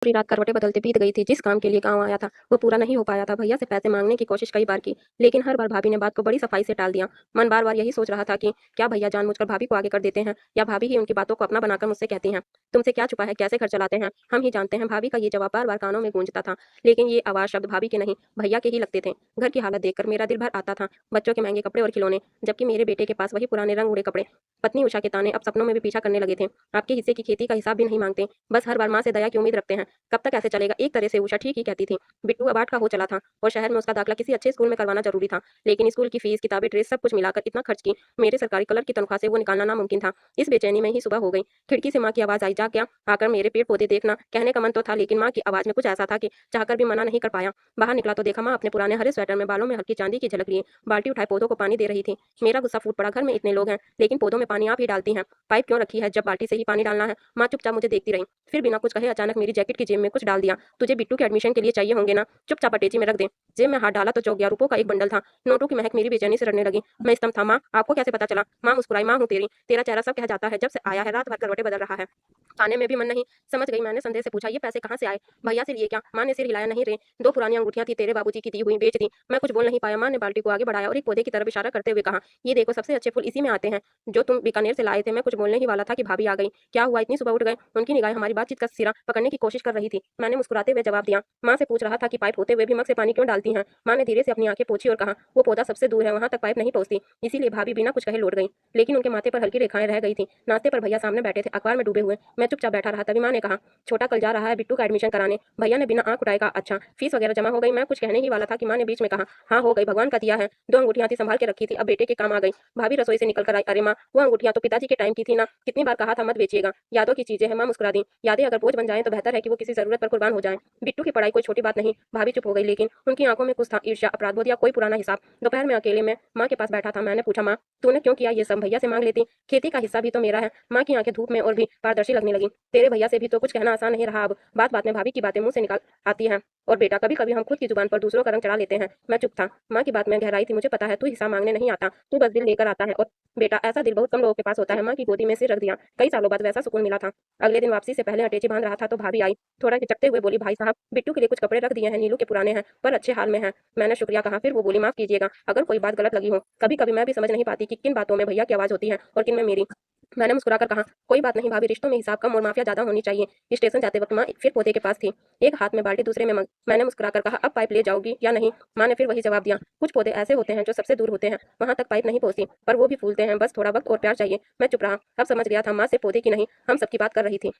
पूरी रात करवटें बदलते बीत गई थी। जिस काम के लिए गाँव आया था, वो पूरा नहीं हो पाया था। भैया से पैसे माँगने की कोशिश कई बार की, लेकिन हर बार भाभी ने बात को बड़ी सफाई से टाल दिया। मन बार-बार यही सोच रहा था कि क्या भैया जानबूझकर भाभी को आगे कर देते हैं या भाभी ही उनकी बातों को अपना बनाकर मुझसे कहती हैं, तुमसे क्या छुपा है, कैसे घर चलाते हैं, हम ही जानते हैं। भाभी का ये जवाब बार-बार कानों में गूंजता था, लेकिन ये आवाज़ शब्द भाभी के नहीं, भैया के ही लगते थे। घर की हालत देखकर मेरा दिल भर आता था, बच्चों के महँगे कपड़े और खिलौने, जबकि मेरे बेटे के पास वही पुराने रंग उड़े कपड़े। पत्नी उषा के ताने अब सपनों में भी पीछा करने लगे थे। आपके हिस्से की खेती का हिसाब भी नहीं माँगते, बस हर बार माँ से दया की उम्मीद रखते हैं। कब तक ऐसे चलेगा? एक तरह से उषा ठीक ही कहती थी। बिट्टू अब 8 का हो चला था और शहर में उसका दाखिला किसी अच्छे स्कूल में करवाना जरूरी था, लेकिन स्कूल की फीस, किताबें, ड्रेस सब कुछ मिलाकर इतना खर्च की मेरे सरकारी कलर की तनख्वाह से वो निकालना नामुमकिन था। इस बेचैनी में ही सुबह हो गई। खिड़की से माँ की आवाज़ आई, जा क्या? आकर मेरे पेड़ पौधे देखना। कहने का मन तो था, लेकिन माँ की आवाज़ में कुछ ऐसा था कि चाहकर भी मना नहीं कर पाया। बाहर निकला तो देखा माँ अपने पुराने हरे स्वेटर में बालों में हल्की चांदी की झलक लिए बाल्टी उठाए पौधों को पानी दे रही थी। मेरा गुस्सा फूट पड़ा। घर में इतने लोग हैं, लेकिन पौधों में पानी आप ही डालती हैं। पाइप क्यों रखी है जब बाल्टी से ही पानी डालना है? माँ चुपचाप मुझे देखती रही, फिर बिना कुछ कहे अचानक मेरी जैकेट की जेब में कुछ डाल दिया। तुझे बिट्टू के एडमिशन के लिए चाहिए होंगे ना, चुपचाप अटेची में रख दे। जेब में हाथ डाला तो 4 रुपयों का एक बंडल था। नोटों की महक मेरी बेचैनी से रड़ने लगी। मैं स्तंभ था। माँ, आपको कैसे पता चला? माँ मुस्कुराई। माँ हूँ तेरी, तेरा चेहरा सब कह जाता है। जब से आया है रात भर करवटें बदल रहा है, खाने में भी मन नहीं। समझ गई। मैंने संदेह से पूछा, ये पैसे कहाँ से आए? भैया से लिए क्या? माँ ने सिर हिलाया, नहीं रे, 2 पुरानी अंगूठियां थी तेरे बाबूजी की दी हुई, बेच दी। मैं कुछ बोल नहीं पाया। माँ ने बाल्टी को आगे बढ़ाया और एक पौधे की तरफ इशारा करते हुए कहा, ये देखो, सबसे अच्छे फूल इसी में आते हैं, जो तुम बीकानेर से लाए थे। मैं कुछ बोलने ही वाला था कि भाभी आ गई। क्या हुआ, इतनी सुबह उठ गए? उनकी निगाहें हमारी बातचीत का सिरा पकड़ने की कोशिश कर रही थी। मैंने मुस्कुराते हुए जवाब दिया, माँ से पूछ रहा था कि पाइप होते हुए भी मग से पानी क्यों डालती हैं। माँ ने धीरे से अपनी आंखें पोंछी और कहा, वो पौधा सबसे दूर है, वहां तक पाइप नहीं पहुंचती, इसीलिए भाभी बिना कुछ कहे लौट गई। लेकिन उनके माथे पर हल्की रेखाएं रह गई थी। नाश्ते पर भैया सामने बैठे थे, अखबार में डूबे हुए। मैं चुपचाप बैठा रहा। तभी माँ ने कहा, छोटा कल जा रहा है बिट्टू का एडमिशन कराने। भैया ने बिना आंख उठाए कहा, अच्छा, फीस वगैरह जमा हो गई? मैं कुछ कहने ही वाला था कि माँ ने बीच में कहा, हाँ हो गई, भगवान का दिया है। 2 अंगूठियां थी, संभाल के रखी थी, अब बेटे के काम आ गई। भाभी रसोई से निकल कर आई, अरे माँ, वो अंगूठियां तो पिताजी के टाइम की थी ना, कितनी बार कहा था मत बेचिएगा। यादों की चीजें हैं। माँ मुस्कुरा दी। यादें अगर बोझ बन जाएं तो बेहतर है कि वो किसी जरूरत पर कुर्बान हो जाएं। बिट्टू की पढ़ाई कोई छोटी बात नहीं। भाभी चुप हो गई, लेकिन उनकी आंखों में कुछ था, ईर्ष्या, अपराधबोध या कोई पुराना हिसाब। दोपहर में अकेले में माँ के पास बैठा था। मैंने पूछा, माँ, तूने क्यों किया ये सब? भैया से मांग लेती, खेती का हिस्सा भी तो मेरा है। माँ की आंखें धूप में और भी पारदर्शी लगने लगी। तेरे भैया से भी तो कुछ कहना आसान नहीं रहा अब। बात बात में भाभी की बातें मुंह से निकाल आती हैं। और बेटा, कभी कभी हम खुद की जुबान पर दूसरों का रंग चढ़ा लेते हैं। मैं चुप था। माँ की बात में गहराई थी। मुझे पता है, तू हिस्सा मांगने नहीं आता, तू बस दिल लेकर आता है। और बेटा, ऐसा दिल बहुत कम लोगों के पास होता है। माँ की गोदी में सिर रख दिया। कई सालों बाद वैसा सुकून मिला था। अगले दिन वापसी से पहले अटैची बांध रहा था तो भाभी आई। थोड़ा हिचकते हुए बोली, भाई साहब, बिट्टू के लिए कुछ कपड़े रख दिए हैं, नीलू के पुराने हैं पर अच्छे हाल में हैं। मैंने शुक्रिया कहा। फिर वो बोली, माफ कीजिएगा अगर कोई बात गलत लगी हो। कभी कभी मैं भी समझ नहीं पाती कि किन बातों में भैया की आवाज होती है और किन में मेरी। मैंने मुस्कुराकर कहा, कोई बात नहीं भाभी, रिश्तों में हिसाब कम और माफिया ज्यादा होनी चाहिए। स्टेशन जाते वक्त माँ फिर पौधे के पास थी, एक हाथ में बाल्टी दूसरे में मग। मैंने मुस्कुराकर कहा, अब पाइप ले जाओगी या नहीं? माँ ने फिर वही जवाब दिया, कुछ पौधे ऐसे होते हैं जो सबसे दूर होते हैं, वहां तक पाइप नहीं पहुंचती, पर वो भी फूलते हैं, बस थोड़ा वक्त और प्यार चाहिए। मैं चुप रहा। अब समझ गया था, माँ से पौधे की नहीं, हम सबकी बात कर रही थी।